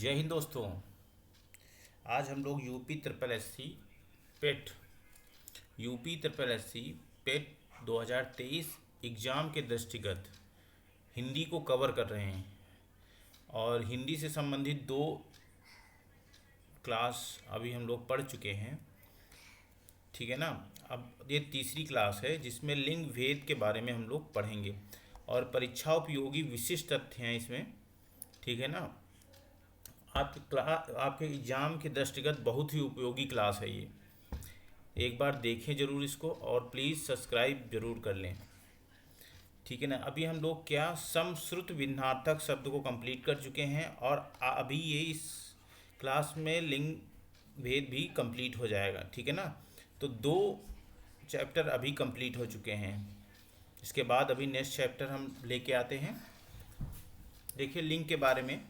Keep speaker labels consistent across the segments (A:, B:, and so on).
A: जय हिंद दोस्तों। आज हम लोग पेट यूपी पेट 2023 एग्ज़ाम के दृष्टिगत हिंदी को कवर कर रहे हैं। और हिंदी से संबंधित दो क्लास अभी हम लोग पढ़ चुके हैं, ठीक है ना। अब ये तीसरी क्लास है जिसमें लिंग भेद के बारे में हम लोग पढ़ेंगे और परीक्षा उपयोगी विशिष्ट तथ्य हैं इसमें, ठीक है ना। आपके एग्ज़ाम के दृष्टिगत बहुत ही उपयोगी क्लास है ये। एक बार देखें ज़रूर इसको और प्लीज़ सब्सक्राइब ज़रूर कर लें, ठीक है ना। अभी हम लोग क्या समश्रुत भिन्नार्थक शब्द को कंप्लीट कर चुके हैं और अभी ये इस क्लास में लिंग भेद भी कंप्लीट हो जाएगा, ठीक है ना। तो दो चैप्टर अभी कंप्लीट हो चुके हैं। इसके बाद अभी नेक्स्ट चैप्टर हम लेके आते हैं। देखिए लिंग के बारे में।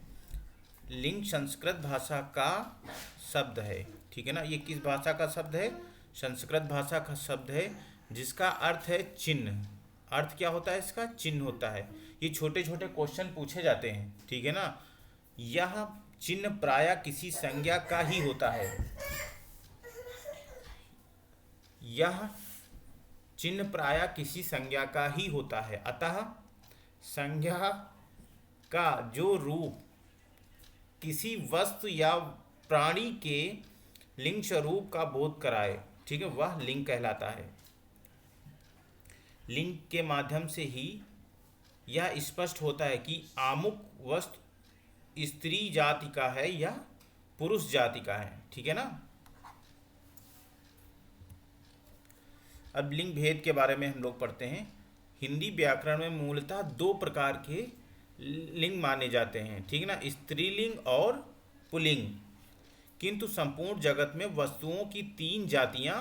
A: लिंग संस्कृत भाषा का शब्द है, ठीक है ना। ये किस भाषा का शब्द है? संस्कृत भाषा का शब्द है जिसका अर्थ है चिन्ह। अर्थ क्या होता है इसका? चिन्ह होता है। ये छोटे छोटे क्वेश्चन पूछे जाते हैं, ठीक है ना। यह चिन्ह प्रायः किसी संज्ञा का ही होता है। यह चिन्ह प्रायः किसी संज्ञा का ही होता है। अतः संज्ञा का जो रूप किसी वस्तु या प्राणी के लिंग स्वरूप का बोध कराए, ठीक है, वह लिंग कहलाता है। लिंग के माध्यम से ही यह स्पष्ट होता है कि आमुक वस्तु स्त्री जाति का है या पुरुष जाति का है, ठीक है ना। अब लिंग भेद के बारे में हम लोग पढ़ते हैं। हिंदी व्याकरण में मूलतः दो प्रकार के लिंग माने जाते हैं, ठीक है ना, स्त्रीलिंग और पुल्लिंग। किंतु संपूर्ण जगत में वस्तुओं की तीन जातियां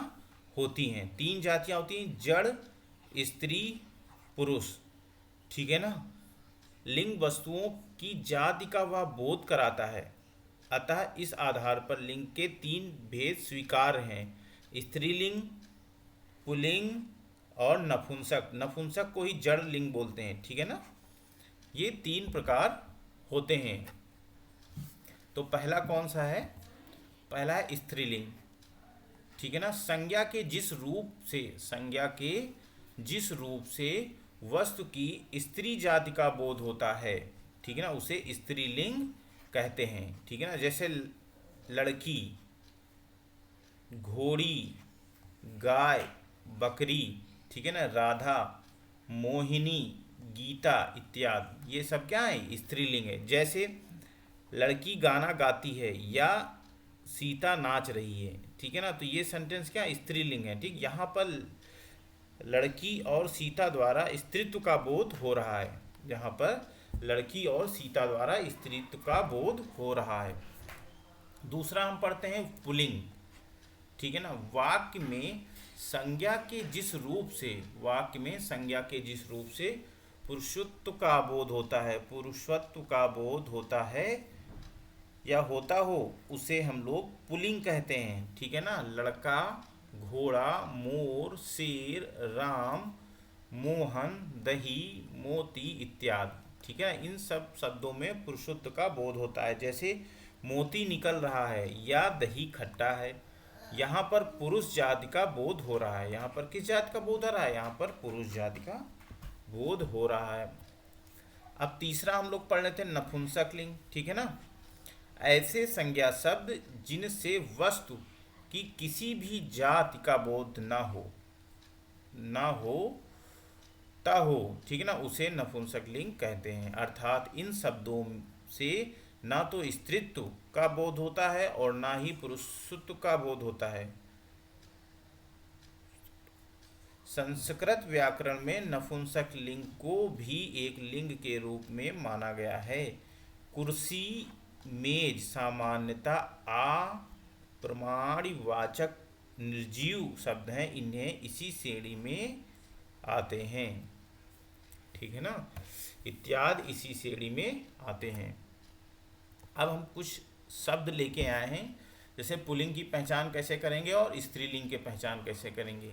A: होती हैं। तीन जातियां होती हैं, जड़, स्त्री, पुरुष, ठीक है ना। लिंग वस्तुओं की जाति का वह बोध कराता है। अतः इस आधार पर लिंग के तीन भेद स्वीकार्य हैं, स्त्रीलिंग, पुल्लिंग और नपुंसक। नपुंसक को ही जड़ लिंग बोलते हैं, ठीक है ना। ये तीन प्रकार होते हैं। तो पहला कौन सा है? पहला है स्त्रीलिंग, ठीक है ना। संज्ञा के जिस रूप से वस्तु की स्त्री जाति का बोध होता है, ठीक है ना, उसे स्त्रीलिंग कहते हैं, ठीक है ना। जैसे लड़की, घोड़ी, गाय, बकरी, ठीक है ना, राधा, मोहिनी, गीता इत्यादि, ये सब क्या है? स्त्रीलिंग है। जैसे लड़की गाना गाती है या सीता नाच रही है, ठीक है ना, तो ये सेंटेंस क्या? स्त्रीलिंग है, ठीक। यहाँ पर लड़की और सीता द्वारा स्त्रीत्व का बोध हो रहा है। यहाँ पर लड़की और सीता द्वारा स्त्रीत्व का बोध हो रहा है। दूसरा हम पढ़ते हैं पुल्लिंग, ठीक है ना। वाक्य में संज्ञा के जिस रूप से पुरुषत्व का बोध होता है या होता हो, उसे हम लोग पुल्लिंग कहते हैं, ठीक है ना। लड़का, घोड़ा, मोर, शेर, राम, मोहन, दही, मोती इत्यादि, ठीक है। इन सब शब्दों में पुरुषत्व का बोध होता है। जैसे मोती निकल रहा है या दही खट्टा है, यहाँ पर पुरुष जाति का बोध हो रहा है। यहाँ पर किस जाति का बोध हो रहा है? यहाँ पर पुरुष जाति का बोध हो रहा है। अब तीसरा हम लोग पढ़ लेते हैं नपुंसक लिंग, ठीक है ना। ऐसे संज्ञा शब्द जिनसे वस्तु की किसी भी जाति का बोध ठीक है ना, उसे नपुंसक लिंग कहते हैं। अर्थात इन शब्दों से ना तो स्त्रीत्व का बोध होता है और ना ही पुरुषत्व का बोध होता है। संस्कृत व्याकरण में नपुंसक लिंग को भी एक लिंग के रूप में माना गया है। कुर्सी, मेज सामान्यतः प्रमाणवाचक निर्जीव शब्द हैं, इन्हें इसी श्रेणी में आते हैं, ठीक है ना, इत्यादि इसी श्रेणी में आते हैं। अब हम कुछ शब्द लेके आए हैं, जैसे पुल्लिंग की पहचान कैसे करेंगे और स्त्रीलिंग की पहचान कैसे करेंगे।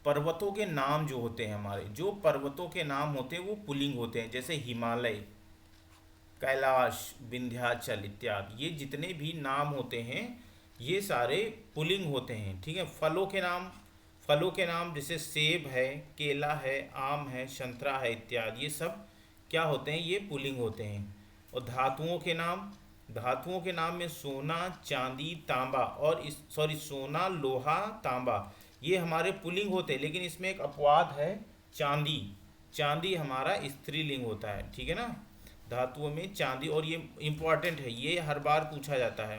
A: पर्वतों के नाम जो होते हैं, हमारे जो पर्वतों के नाम होते हैं वो पुल्लिंग होते हैं। जैसे हिमालय, कैलाश, विंध्याचल इत्यादि, ये जितने भी नाम होते हैं ये सारे पुल्लिंग होते हैं। ठीक है। फलों के नाम जैसे सेब है, केला है, आम है, संतरा है इत्यादि, ये सब क्या होते हैं, ये पुल्लिंग होते हैं। और धातुओं के नाम में सोना, चांदी, तांबा और इस सॉरी सोना, लोहा, तांबा, ये हमारे पुल्लिंग होते हैं। लेकिन इसमें एक अपवाद है, चांदी। चांदी हमारा स्त्रीलिंग होता है। ठीक है ना। धातुओं में चांदी, और ये इम्पॉर्टेंट है, ये हर बार पूछा जाता है,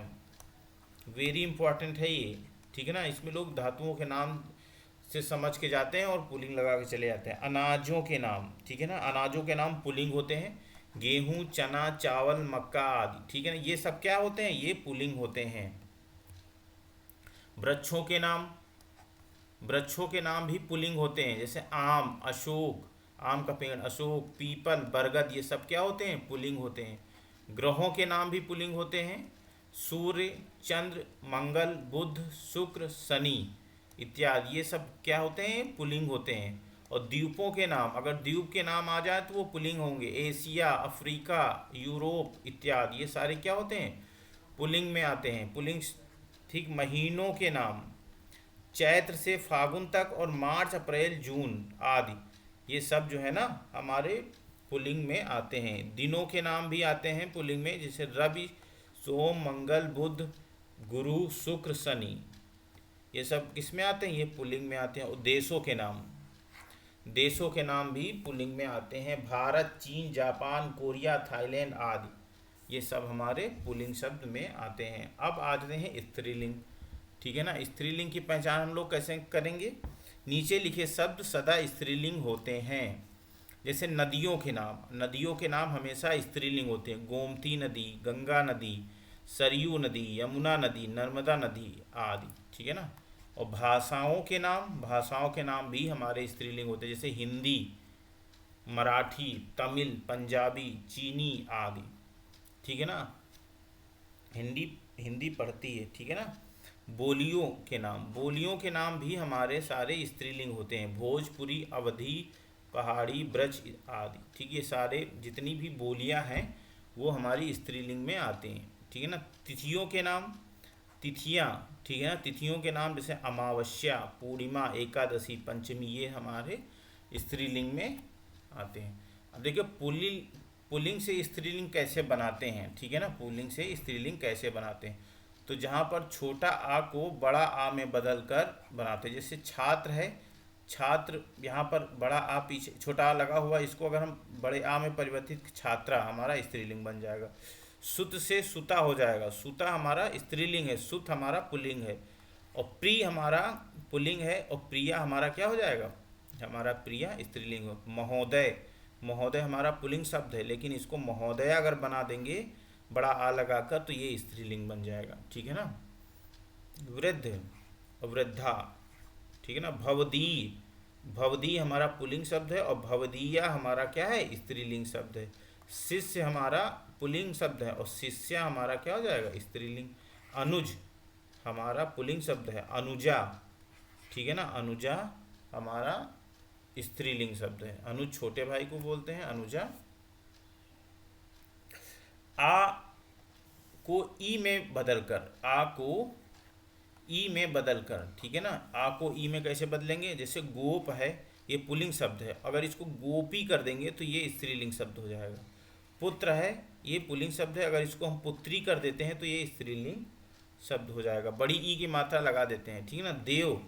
A: वेरी इंपॉर्टेंट है ये। ठीक है ना। इसमें लोग धातुओं के नाम से समझ के जाते हैं और पुल्लिंग लगा के चले जाते हैं। अनाजों के नाम, ठीक है ना, अनाजों के नाम पुल्लिंग होते हैं। गेहूं, चना, चावल, मक्का आदि, ठीक है ना, ये सब क्या होते हैं, ये पुल्लिंग होते हैं। वृक्षों के नाम भी पुल्लिंग होते हैं, जैसे आम, अशोक, आम का पेड़ अशोक, पीपल, बरगद, ये सब क्या होते हैं, पुल्लिंग होते हैं। ग्रहों के नाम भी पुल्लिंग होते हैं, सूर्य, चंद्र, मंगल, बुध, शुक्र, शनि इत्यादि, ये सब क्या होते हैं, पुल्लिंग होते हैं। और द्वीपों के नाम, अगर द्वीप के नाम आ जाए तो वो पुल्लिंग होंगे, एशिया, अफ्रीका, यूरोप इत्यादि, ये सारे क्या होते हैं, पुल्लिंग में आते हैं, पुल्लिंग। ठीक। महीनों के नाम, चैत्र से फागुन तक और मार्च, अप्रैल, जून आदि, ये सब जो है ना हमारे पुल्लिंग में आते हैं। दिनों के नाम भी आते हैं पुल्लिंग में, जैसे रवि, सोम, मंगल, बुध, गुरु, शुक्र, शनि, ये सब किस में आते हैं, ये पुल्लिंग में आते हैं। और देशों के नाम भी पुल्लिंग में आते हैं, भारत, चीन, जापान, कोरिया, थाईलैंड आदि, ये सब हमारे पुल्लिंग शब्द में आते हैं। अब आ जाते हैं स्त्रीलिंग। ठीक है ना। स्त्रीलिंग की पहचान हम लोग कैसे करेंगे, नीचे लिखे शब्द सदा स्त्रीलिंग होते हैं। जैसे नदियों के नाम हमेशा स्त्रीलिंग होते हैं, गोमती नदी, गंगा नदी, सरयू नदी, यमुना नदी, नर्मदा नदी आदि। ठीक है ना। और भाषाओं के नाम भी हमारे स्त्रीलिंग होते हैं, जैसे हिंदी, मराठी, तमिल, पंजाबी, चीनी आदि। ठीक है ना। हिंदी पढ़ती है। ठीक है ना। बोलियों के नाम भी हमारे सारे स्त्रीलिंग होते हैं, भोजपुरी, अवधी, पहाड़ी, ब्रज आदि। ठीक। ये सारे जितनी भी बोलियां हैं वो हमारी स्त्रीलिंग में आते हैं। ठीक है ना। तिथियां, ठीक है ना, तिथियों के नाम जैसे अमावस्या, पूर्णिमा, एकादशी, पंचमी, ये हमारे स्त्रीलिंग में आते हैं। अब देखिए पुल्लिंग से स्त्रीलिंग कैसे बनाते हैं। ठीक है ना। पुल्लिंग से स्त्रीलिंग कैसे बनाते हैं, तो जहाँ पर छोटा आ को बड़ा आ में बदल कर बनाते हैं, जैसे छात्र है, छात्र, यहाँ पर बड़ा आ पीछे छोटा आ लगा हुआ, इसको अगर हम बड़े आ में परिवर्तित, छात्रा हमारा स्त्रीलिंग बन जाएगा। सुत से सुता हो जाएगा, सुता हमारा स्त्रीलिंग है, सुत हमारा पुल्लिंग है। और प्रिय हमारा पुल्लिंग है, और प्रिया हमारा क्या हो जाएगा, हमारा प्रिया स्त्रीलिंग हो। महोदय हमारा पुल्लिंग शब्द है, लेकिन इसको महोदया अगर बना देंगे बड़ा आ लगाकर तो ये स्त्रीलिंग बन जाएगा। ठीक है ना। वृद्ध, वृद्धा, ठीक है ना। भवदी हमारा पुल्लिंग शब्द है, और भवदीया हमारा क्या है, स्त्रीलिंग शब्द है। शिष्य हमारा पुल्लिंग शब्द है, और शिष्या हमारा क्या हो जाएगा, स्त्रीलिंग। अनुज हमारा पुल्लिंग शब्द है, अनुजा, ठीक है ना, अनुजा हमारा स्त्रीलिंग शब्द है। अनुज छोटे भाई को बोलते हैं, अनुजा। आ को ई में बदलकर, ठीक है ना, आ को ई में कैसे बदलेंगे, जैसे गोप है, ये पुल्लिंग शब्द है, अगर इसको गोपी कर देंगे तो ये स्त्रीलिंग शब्द हो जाएगा। पुत्र है, ये पुल्लिंग शब्द है, अगर इसको हम पुत्री कर देते हैं तो ये स्त्रीलिंग शब्द हो जाएगा। बड़ी ई की मात्रा लगा देते हैं। ठीक है ना। देव,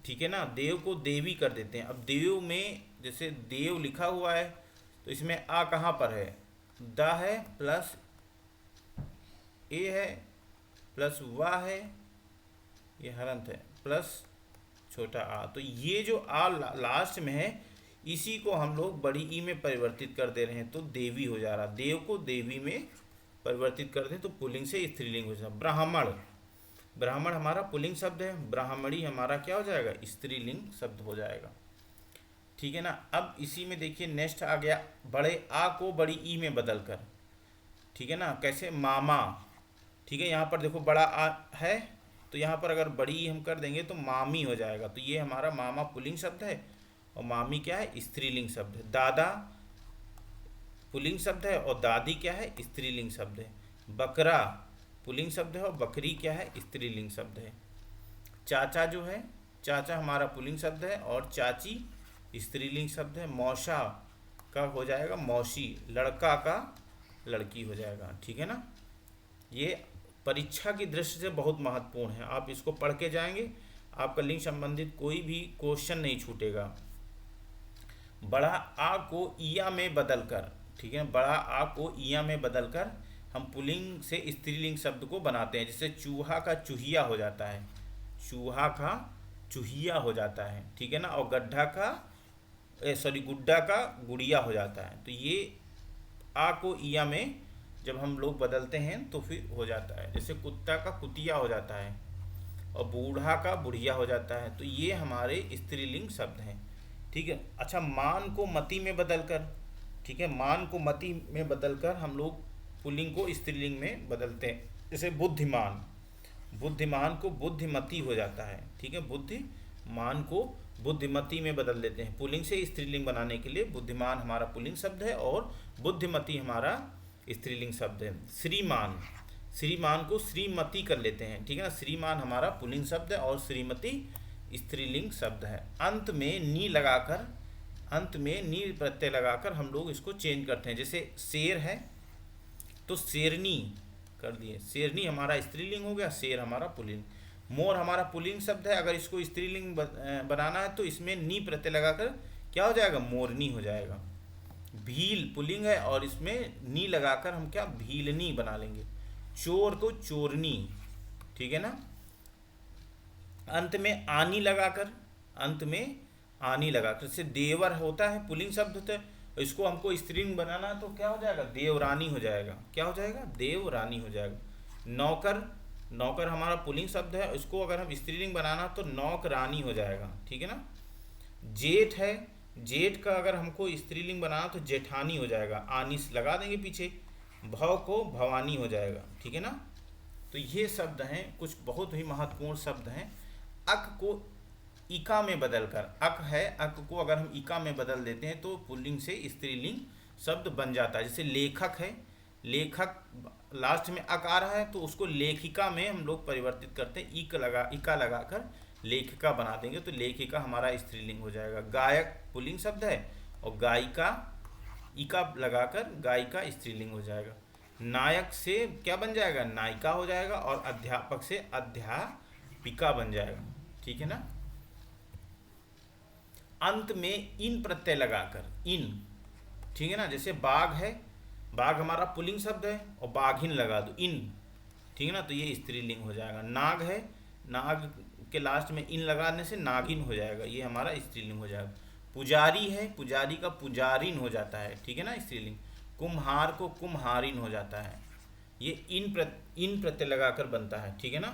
A: ठीक है ना, देव को देवी कर देते हैं। अब देव में जैसे देव लिखा हुआ है तो इसमें आ कहाँ पर है, द है प्लस ए है प्लस वाह है, ये हरंत है, प्लस छोटा आ, तो ये जो आ लास्ट में है इसी को हम लोग बड़ी ई में परिवर्तित कर दे रहे हैं, तो देवी हो जा रहा। देव को देवी में परिवर्तित कर दें तो पुल्लिंग से स्त्रीलिंग हो जाएगा। ब्राह्मण हमारा पुल्लिंग शब्द है, ब्राह्मणी हमारा क्या हो जाएगा, स्त्रीलिंग शब्द हो जाएगा। ठीक है ना। अब इसी में देखिए नेक्स्ट आ गया, बड़े आ को बड़ी ई में बदल कर, ठीक है ना, कैसे, मामा, ठीक है, यहाँ पर देखो बड़ा आ है तो यहाँ पर अगर बड़ी ई हम कर देंगे तो मामी हो जाएगा, तो ये हमारा मामा पुल्लिंग शब्द है और मामी क्या है, स्त्रीलिंग शब्द है। दादा पुल्लिंग शब्द है और दादी क्या है, स्त्रीलिंग शब्द है। बकरा पुल्लिंग शब्द है और बकरी क्या है, स्त्रीलिंग शब्द है। चाचा जो है, चाचा हमारा पुल्लिंग शब्द है और चाची स्त्रीलिंग शब्द है। मौसा का हो जाएगा मौसी, लड़का का लड़की हो जाएगा, ठीक है ना। ये परीक्षा की दृष्टि से बहुत महत्वपूर्ण है, आप इसको पढ़ के जाएंगे, आपका लिंग संबंधित कोई भी क्वेश्चन नहीं छूटेगा। बड़ा आ को इया में बदलकर, ठीक है, बड़ा आ को इया में बदलकर हम पुल्लिंग से स्त्रीलिंग शब्द को बनाते हैं। जैसे चूहा का चूहिया हो जाता है, चूहा का चूहिया हो जाता है, ठीक है ना। और गड्ढा का गुड्डा का गुड़िया हो जाता है। तो ये आ को इया में जब हम लोग बदलते हैं तो फिर हो जाता है। जैसे कुत्ता का कुतिया हो जाता है और बूढ़ा का बुढ़िया हो जाता है। तो ये हमारे स्त्रीलिंग शब्द हैं, ठीक है। अच्छा, मान को मति में बदलकर, ठीक है, मान को मति में बदलकर हम लोग पुल्लिंग को स्त्रीलिंग में बदलते हैं। जैसे बुद्धिमान, बुद्धिमान को बुद्धिमती हो जाता है, ठीक है, बुद्धिमान को बुद्धिमती में बदल देते हैं। पुल्लिंग से स्त्रीलिंग बनाने के लिए बुद्धिमान हमारा पुल्लिंग शब्द है और बुद्धिमती हमारा स्त्रीलिंग शब्द है। श्रीमान, श्रीमान को श्रीमती कर लेते हैं, ठीक है ना। श्रीमान हमारा पुल्लिंग शब्द है और श्रीमती स्त्रीलिंग शब्द है। अंत में नी लगाकर, अंत में नी प्रत्यय लगाकर हम लोग इसको चेंज करते हैं। जैसे शेर है तो शेरनी कर दिए, शेरनी हमारा स्त्रीलिंग हो गया, शेर हमारा पुल्लिंग। मोर हमारा पुल्लिंग शब्द है, अगर इसको स्त्रीलिंग बनाना है तो इसमें नी प्रत्यय लगाकर क्या हो जाएगा, मोरनी हो जाएगा। भील पुल्लिंग है और इसमें नी लगाकर हम क्या, भीलनी बना लेंगे। चोर तो चोरनी, ठीक है ना। अंत में आनी लगाकर, अंत में आनी लगाकर, जैसे देवर होता है पुल्लिंग शब्द होता है, इसको हमको स्त्रीलिंग बनाना है तो क्या हो जाएगा, देवरानी हो जाएगा। क्या हो जाएगा, देवरानी हो जाएगा। नौकर, नौकर हमारा पुल्लिंग शब्द है, इसको अगर हम स्त्रीलिंग बनाना तो नौकरानी हो जाएगा, ठीक है ना। जेठ है, जेठ का अगर हमको स्त्रीलिंग बनाना तो जेठानी हो जाएगा, आनी लगा देंगे पीछे। भव को भवानी हो जाएगा, ठीक है ना। तो ये शब्द हैं, कुछ बहुत ही महत्वपूर्ण शब्द हैं। अक को इका में बदलकर, अक है, अक को अगर हम इका में बदल देते हैं तो पुल्लिंग से स्त्रीलिंग शब्द बन जाता है। जैसे लेखक है, लेखक लास्ट में अक आ रहा है तो उसको लेखिका में हम लोग परिवर्तित करते हैं, इका लगाकर लेखिका बना देंगे तो लेखिका हमारा स्त्रीलिंग हो जाएगा। गायक पुल्लिंग शब्द है और गायिका इका लगाकर गायिका स्त्रीलिंग हो जाएगा। नायक से क्या बन जाएगा, नायिका हो जाएगा और अध्यापक से अध्यापिका बन जाएगा, ठीक है ना। अंत में इन प्रत्यय लगाकर, इन, ठीक है ना। जैसे बाघ है, बाघ हमारा पुल्लिंग शब्द है और बाघिन लगा दो, इन, ठीक है ना, तो ये स्त्रीलिंग हो जाएगा। नाग है, नाग के लास्ट में इन लगाने से नागिन हो जाएगा, ये हमारा स्त्रीलिंग हो जाएगा। पुजारी है, पुजारी का पुजारिन हो जाता है, ठीक है ना, स्त्रीलिंग। कुम्हार को कुम्हारिन हो जाता है, ये इन प्रत्यय लगाकर बनता है, ठीक है ना।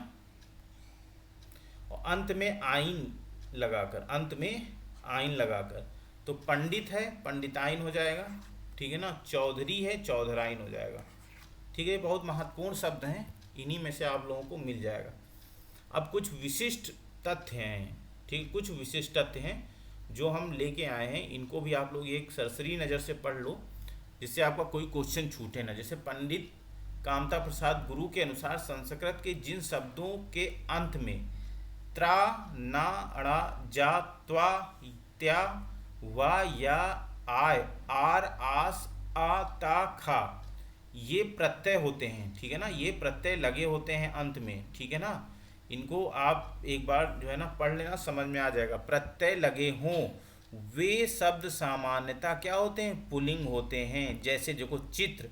A: और अंत में आइन लगाकर, अंत में आइन लगाकर, तो पंडित है पंडिताइन हो जाएगा, ठीक है ना। चौधरी है चौधराइन हो जाएगा, ठीक है। बहुत महत्वपूर्ण शब्द हैं, इन्हीं में से आप लोगों को मिल जाएगा। अब कुछ विशिष्ट तथ्य हैं, ठीक, कुछ विशिष्ट तथ्य हैं जो हम लेके आए हैं, इनको भी आप लोग एक सरसरी नज़र से पढ़ लो जिससे आपका कोई क्वेश्चन छूटे ना। जैसे पंडित कामता प्रसाद गुरु के अनुसार संस्कृत के जिन शब्दों के अंत में त्रा, ना, अड़ा, जा, त्वा, त्या, वा, या, आय, आर, आस, आ, ता, खा, ये प्रत्यय होते हैं, ठीक है ना। ये प्रत्यय लगे होते हैं अंत में, ठीक है ना। इनको आप एक बार जो है ना पढ़ लेना, समझ में आ जाएगा। प्रत्यय लगे हों वे शब्द सामान्यतः क्या होते हैं, पुल्लिंग होते हैं। जैसे देखो, चित्र,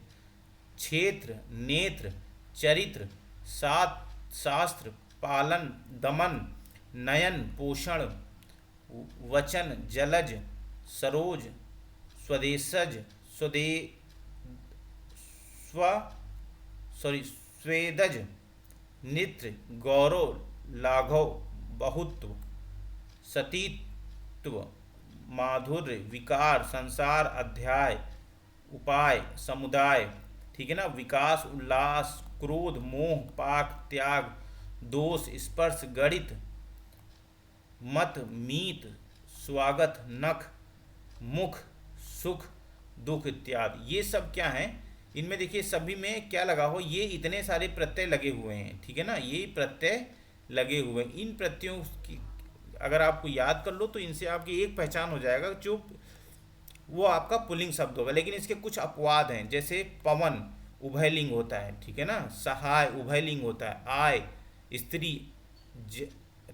A: क्षेत्र, नेत्र, चरित्र, सात, शास्त्र, पालन, दमन, नयन, पोषण, वचन, जलज, सरोज, स्वदेशज, स्वेदज, नित्र, गौरव, लाघव, बहुत्व, सतीत्व, माधुर्य, विकार, संसार, अध्याय, उपाय, समुदाय, ठीक है ना। विकास, उल्लास, क्रोध, मोह, पाक, त्याग, दोष, स्पर्श, गणित, मत, मीत, स्वागत, नख, मुख, सुख, दुख इत्यादि, ये सब क्या है, इनमें देखिए सभी में क्या लगा हो, ये इतने सारे प्रत्यय लगे हुए हैं, ठीक है ना, ये प्रत्यय लगे हुए हैं। इन प्रत्ययों की अगर आपको याद कर लो तो इनसे आपकी एक पहचान हो जाएगा, जो वो आपका पुल्लिंग शब्द होगा। लेकिन इसके कुछ अपवाद हैं, जैसे पवन उभयलिंग होता है, ठीक है ना, सहाय उभयलिंग होता है, आय स्त्री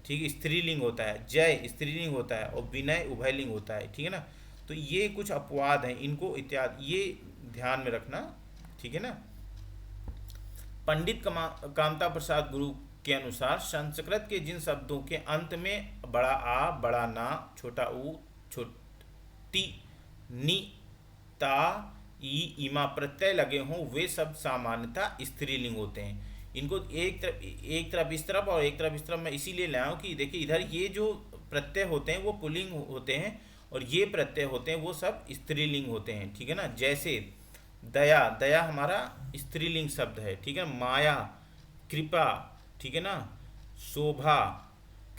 A: ठीक है स्त्रीलिंग होता है, जय स्त्रीलिंग होता है, और विनय उभयलिंग होता है, ठीक है ना। तो ये कुछ अपवाद हैं, इनको इत्यादि ये ध्यान में रखना, ठीक है ना। पंडित कामता प्रसाद गुरु के अनुसार संस्कृत के जिन शब्दों के अंत में बड़ा आ, बड़ा ना, छोटा ऊ, छोटी नी, ता, ई, इमा प्रत्यय लगे हों, वे शब्द सामान्यतः स्त्रीलिंग होते हैं। इनको एक तरफ इस तरफ और एक तरफ इस तरफ मैं इसीलिए लाया हूँ कि देखिए इधर ये जो प्रत्यय होते हैं वो पुल्लिंग होते हैं, और ये प्रत्यय होते हैं वो सब स्त्रीलिंग होते हैं, ठीक है ना। जैसे दया, दया हमारा स्त्रीलिंग शब्द है, ठीक है। माया, कृपा, ठीक है ना। शोभा,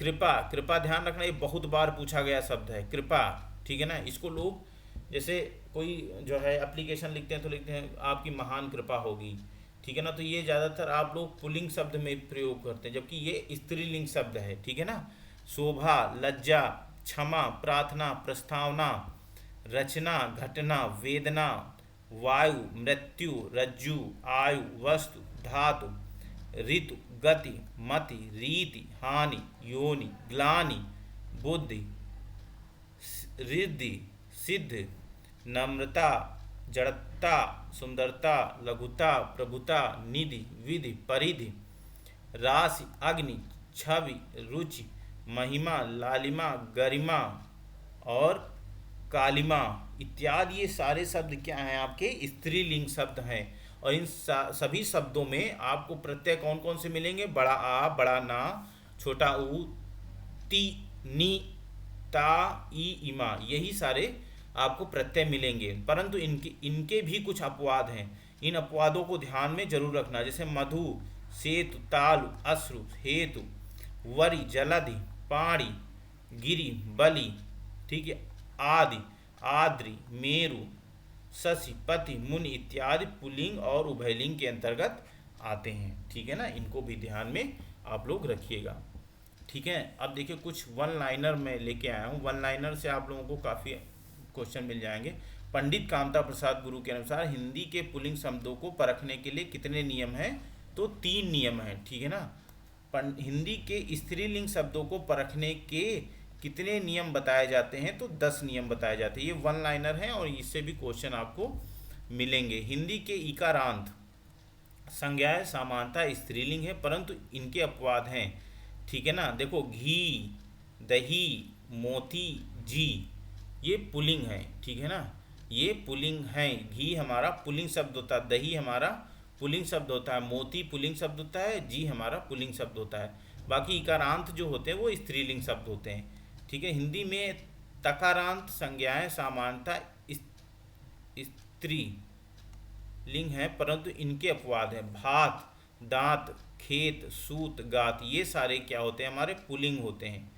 A: कृपा, कृपा ध्यान रखना ये बहुत बार पूछा गया शब्द है, कृपा, ठीक है ना। इसको लोग जैसे कोई जो है एप्लीकेशन लिखते हैं तो लिखते हैं आपकी महान कृपा होगी, ठीक है ना। तो ये ज़्यादातर आप लोग पुल्लिंग शब्द में प्रयोग करते हैं, जबकि ये स्त्रीलिंग शब्द है, ठीक है ना। शोभा, लज्जा, क्षमा, प्रार्थना, प्रस्तावना, रचना, घटना, वेदना, वायु, मृत्यु, रज्जु, आयु, वस्तु, धातु, ऋतु, गति, मति, रीति, हानि, योनि, ग्लानि, बुद्धि, रिद्धि, सिद्ध, नम्रता, जड़ता, सुंदरता, लघुता, प्रभुता, निधि, विधि, परिधि, राशि, अग्नि, छवि, रुचि, महिमा, लालिमा, गरिमा और कालिमा इत्यादि, ये सारे शब्द क्या हैं, आपके स्त्रीलिंग शब्द हैं। और इन सभी शब्दों में आपको प्रत्यय कौन कौन से मिलेंगे, बड़ा आ, बड़ा ना, छोटा ऊ, ती, नी, ता, ई, इमा, यही सारे आपको प्रत्यय मिलेंगे। परंतु इनके भी कुछ अपवाद हैं, इन अपवादों को ध्यान में जरूर रखना। जैसे मधु, सेतु, तालु, अश्रु, हेतु, वरि, जलधि, पाणी, गिरि, बलि, ठीक है, आदि, आद्रि, मेरु, शशि, पति, मुनि इत्यादि पुल्लिंग और उभयलिंग के अंतर्गत आते हैं, ठीक है ना। इनको भी ध्यान में आप लोग रखिएगा, ठीक है। अब देखिए कुछ वन लाइनर मैं लेके आया हूँ, वन लाइनर से आप लोगों को काफ़ी क्वेश्चन मिल जाएंगे। पंडित कामता प्रसाद गुरु के अनुसार हिंदी के पुल्लिंग शब्दों को परखने के लिए कितने नियम हैं, तो 3 नियम हैं, ठीक है ना। हिंदी के स्त्रीलिंग शब्दों को परखने के कितने नियम बताए जाते हैं, तो 10 नियम बताए जाते हैं। ये वन लाइनर हैं और इससे भी क्वेश्चन आपको मिलेंगे। हिंदी के इकारांत संज्ञाएं सामान्यतः स्त्रीलिंग है, परंतु इनके अपवाद हैं, ठीक है ना। देखो घी, दही, मोती, जी, ये पुल्लिंग है, ठीक है ना, ये पुल्लिंग है। घी हमारा पुल्लिंग शब्द होता है, दही हमारा पुल्लिंग शब्द होता है, मोती पुल्लिंग शब्द होता है, जी हमारा पुल्लिंग शब्द होता है। बाकी इकारांत जो होते हैं वो स्त्रीलिंग शब्द होते हैं, ठीक है। हिंदी में तकारांत संज्ञाएं सामान्यतः स्त्रीलिंग है, परंतु इनके अपवाद हैं। भात, दांत, खेत, सूत, गात, ये सारे क्या होते हैं, हमारे पुल्लिंग होते हैं,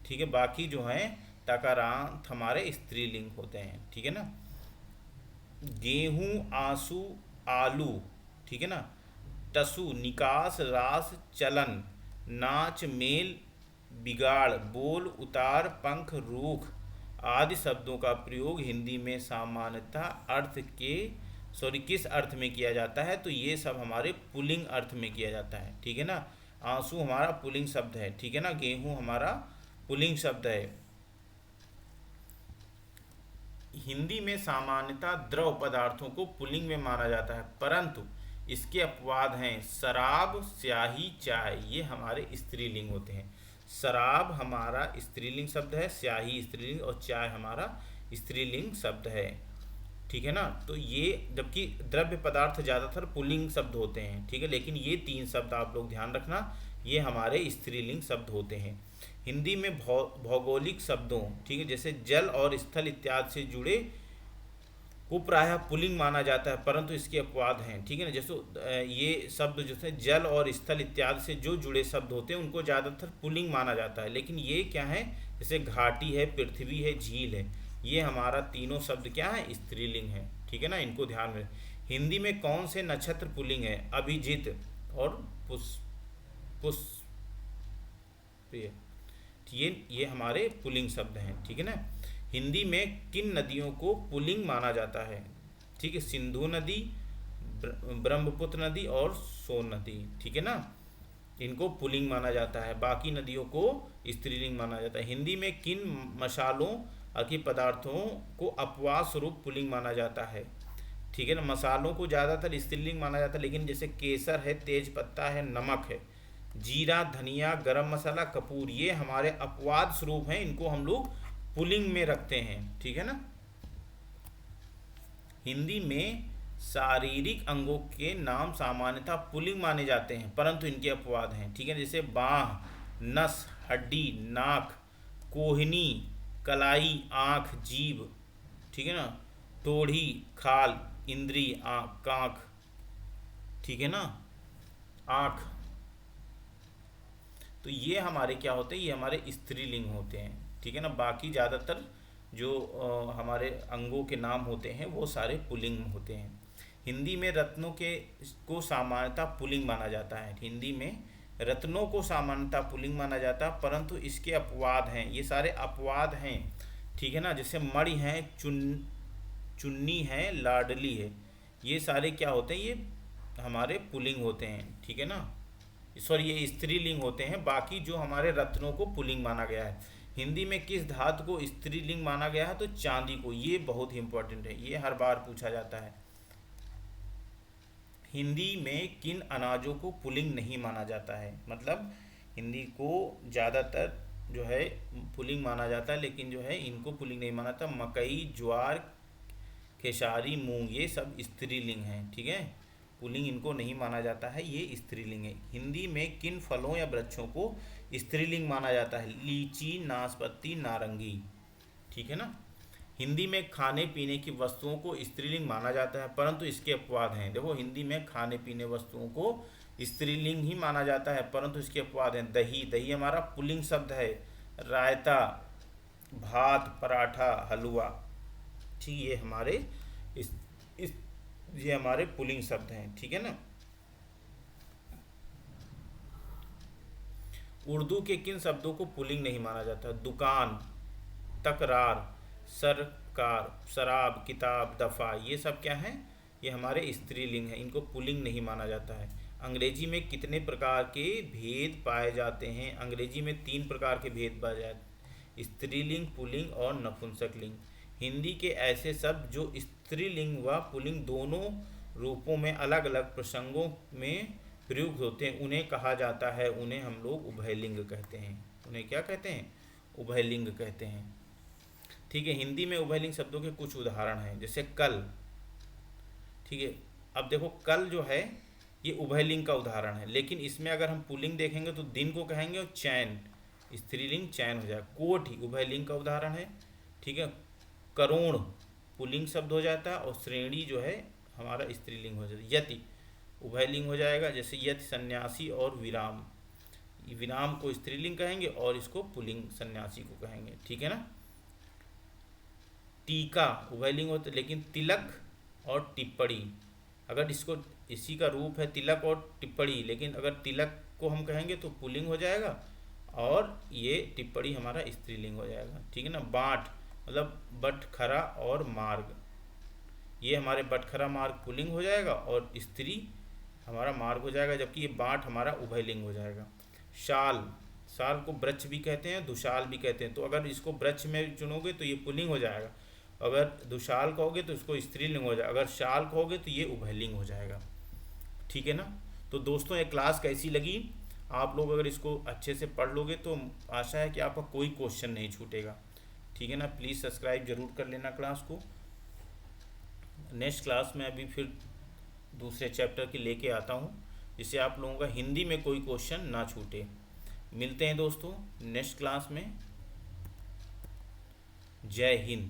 A: ठीक है। बाकी जो हैं तकारांत हमारे स्त्रीलिंग होते हैं, ठीक है ना। गेहूं, आंसू, आलू, ठीक है ना। टसु, निकास, रास, चलन, नाच, मेल, बिगाड़, बोल, उतार, पंख, रूख आदि शब्दों का प्रयोग हिंदी में सामान्यतः किस अर्थ में किया जाता है, तो ये सब हमारे पुल्लिंग अर्थ में किया जाता है, ठीक है ना। आंसू हमारा पुल्लिंग शब्द है, ठीक है ना। गेहूं हमारा पुल्लिंग शब्द है। हिंदी में सामान्यतः द्रव पदार्थों को पुल्लिंग में माना जाता है, परंतु इसके अपवाद हैं। शराब, स्याही, चाय, ये हमारे स्त्रीलिंग होते हैं। शराब हमारा स्त्रीलिंग शब्द है, स्याही स्त्रीलिंग और चाय हमारा स्त्रीलिंग शब्द है, ठीक है ना। तो ये जबकि द्रव्य पदार्थ ज़्यादातर पुल्लिंग शब्द होते हैं, ठीक है, लेकिन ये 3 शब्द आप लोग ध्यान रखना, ये हमारे स्त्रीलिंग शब्द होते हैं। हिंदी में भौगोलिक शब्दों, ठीक है, जैसे जल और स्थल इत्यादि से जुड़े को प्रायः पुल्लिंग माना जाता है, परंतु इसके अपवाद हैं, ठीक है ना। जैसे ये शब्द जो है जल और स्थल इत्यादि से जो जुड़े शब्द होते हैं उनको ज़्यादातर पुल्लिंग माना जाता है, लेकिन ये क्या है, जैसे घाटी है, पृथ्वी है, झील है, ये हमारा तीनों शब्द क्या है, स्त्रीलिंग है, ठीक है ना, इनको ध्यान में। हिंदी में कौन से नक्षत्र पुल्लिंग है? अभिजित और पुष्प ये हमारे पुल्लिंग शब्द हैं, ठीक है ना। हिंदी में किन नदियों को पुल्लिंग माना जाता है? ठीक है, सिंधु नदी, ब्रह्मपुत्र नदी और सोन नदी, ठीक है ना, इनको पुल्लिंग माना जाता है। बाकी नदियों को स्त्रीलिंग माना जाता है। हिंदी में किन मसालों के पदार्थों को अपवाद स्वरूप पुल्लिंग माना जाता है? ठीक है ना, मसालों को ज़्यादातर स्त्रीलिंग माना जाता है, लेकिन जैसे केसर है, तेज पत्ता है, नमक है, जीरा, धनिया, गरम मसाला, कपूर, ये हमारे अपवाद स्वरूप हैं, इनको हम लोग पुल्लिंग में रखते हैं, ठीक है ना। हिंदी में शारीरिक अंगों के नाम सामान्यतः पुल्लिंग माने जाते हैं, परंतु इनके अपवाद हैं, ठीक है, जैसे बाह, नस, हड्डी, नाक, कोहनी, कलाई, आँख, जीभ, ठीक है ना, टोढ़ी, खाल, इंद्री, आँख, ठीक है ना, आँख। तो ये हमारे क्या होते हैं? ये हमारे स्त्रीलिंग होते हैं, ठीक है ना। बाकी ज़्यादातर जो हमारे अंगों के नाम होते हैं वो सारे पुल्लिंग होते हैं। हिंदी में रत्नों के को सामान्यतः पुल्लिंग माना जाता है। हिंदी में रत्नों को सामान्यतः पुल्लिंग माना जाता है, परंतु इसके अपवाद हैं, ये सारे अपवाद हैं, ठीक है ना। जैसे मणि है, चुन्नी है, लाडली है, ये सारे क्या होते हैं? ये हमारे पुल्लिंग होते हैं, ठीक है ना, सॉरी ये स्त्रीलिंग होते हैं। बाकी जो हमारे रत्नों को पुल्लिंग माना गया है। हिंदी में किस धातु को स्त्रीलिंग माना गया है? तो चांदी को। ये बहुत ही इंपॉर्टेंट है, ये हर बार पूछा जाता है। हिंदी में किन अनाजों को पुल्लिंग नहीं माना जाता है? मतलब हिंदी को ज़्यादातर जो है पुल्लिंग माना जाता है, लेकिन जो है इनको पुल्लिंग नहीं माना जाता। मकई, ज्वार, खेसारी, मूंग, ये सब स्त्रीलिंग हैं, ठीक है, पुल्लिंग इनको नहीं माना जाता है, ये स्त्रीलिंग है। हिंदी में किन फलों या वृक्षों को स्त्रीलिंग माना जाता है? लीची, नाशपाती, नारंगी, ठीक है ना। हिंदी में खाने पीने की वस्तुओं को स्त्रीलिंग माना जाता है, परंतु इसके अपवाद हैं। देखो, हिंदी में खाने पीने वस्तुओं को स्त्रीलिंग ही माना जाता है, परंतु इसके अपवाद हैं। दही, दही हमारा पुल्लिंग शब्द है। रायता, भात, पराठा, हलवा, ठीक, ये हमारे ये हमारे पुल्लिंग शब्द हैं, ठीक है ना। उर्दू के किन शब्दों को पुल्लिंग नहीं माना जाता? दुकान, तकरार, सरकार, शराब, किताब, दफ़ा, ये सब क्या हैं? ये हमारे स्त्रीलिंग हैं, इनको पुल्लिंग नहीं माना जाता है। अंग्रेजी में कितने प्रकार के भेद पाए जाते हैं? अंग्रेजी में 3 प्रकार के भेद पाए जाते हैं, स्त्रीलिंग, पुल्लिंग और नपुंसकलिंग। हिंदी के ऐसे शब्द जो स्त्रीलिंग व पुल्लिंग दोनों रूपों में अलग अलग प्रसंगों में प्रयुक्त होते हैं, उन्हें कहा जाता है, उन्हें हम लोग उभयलिंग कहते हैं। उन्हें क्या कहते हैं? उभयलिंग कहते हैं, ठीक है। हिंदी में उभयलिंग शब्दों के कुछ उदाहरण हैं, जैसे कल, ठीक है। अब देखो, कल जो है ये उभयलिंग का उदाहरण है, लेकिन इसमें अगर हम पुल्लिंग देखेंगे तो दिन को कहेंगे, और चैन, स्त्रीलिंग चैन हो जाएगा। कोठी उभयलिंग का उदाहरण है, ठीक है। करोड़ पुल्लिंग शब्द हो जाता है, और श्रेणी जो है हमारा स्त्रीलिंग हो जाता है। यति उभयलिंग हो जाएगा, जैसे यति सन्यासी और विराम, विराम को स्त्रीलिंग कहेंगे और इसको पुल्लिंग सन्यासी को कहेंगे, ठीक है ना। टीका उभयलिंग होता है, लेकिन तिलक और टिप्पणी, अगर इसको इसी का रूप है तिलक और टिप्पणी, लेकिन अगर तिलक को हम कहेंगे तो पुल्लिंग हो जाएगा, और ये टिप्पणी हमारा स्त्रीलिंग हो जाएगा, ठीक है ना। बाट मतलब बटखरा और मार्ग, ये हमारे बटखरा मार्ग पुल्लिंग हो जाएगा और स्त्री हमारा मार्ग हो जाएगा, जबकि ये बाट हमारा उभयलिंग हो जाएगा। शाल, शाल को वृक्ष भी कहते हैं, दुशाल भी कहते हैं, तो अगर इसको वृक्ष में चुनोगे तो ये पुल्लिंग हो जाएगा, अगर दुशाल कहोगे तो इसको स्त्रीलिंग हो जाएगा, अगर शाल कहोगे तो ये उभयलिंग हो जाएगा, ठीक है ना। तो दोस्तों, ये क्लास कैसी लगी? आप लोग अगर इसको अच्छे से पढ़ लोगे तो आशा है कि आपका कोई क्वेश्चन नहीं छूटेगा, ठीक है ना। प्लीज़ सब्सक्राइब जरूर कर लेना क्लास को। नेक्स्ट क्लास में अभी फिर दूसरे चैप्टर की लेके आता हूँ, जिससे आप लोगों का हिंदी में कोई क्वेश्चन ना छूटे। मिलते हैं दोस्तों नेक्स्ट क्लास में। जय हिंद।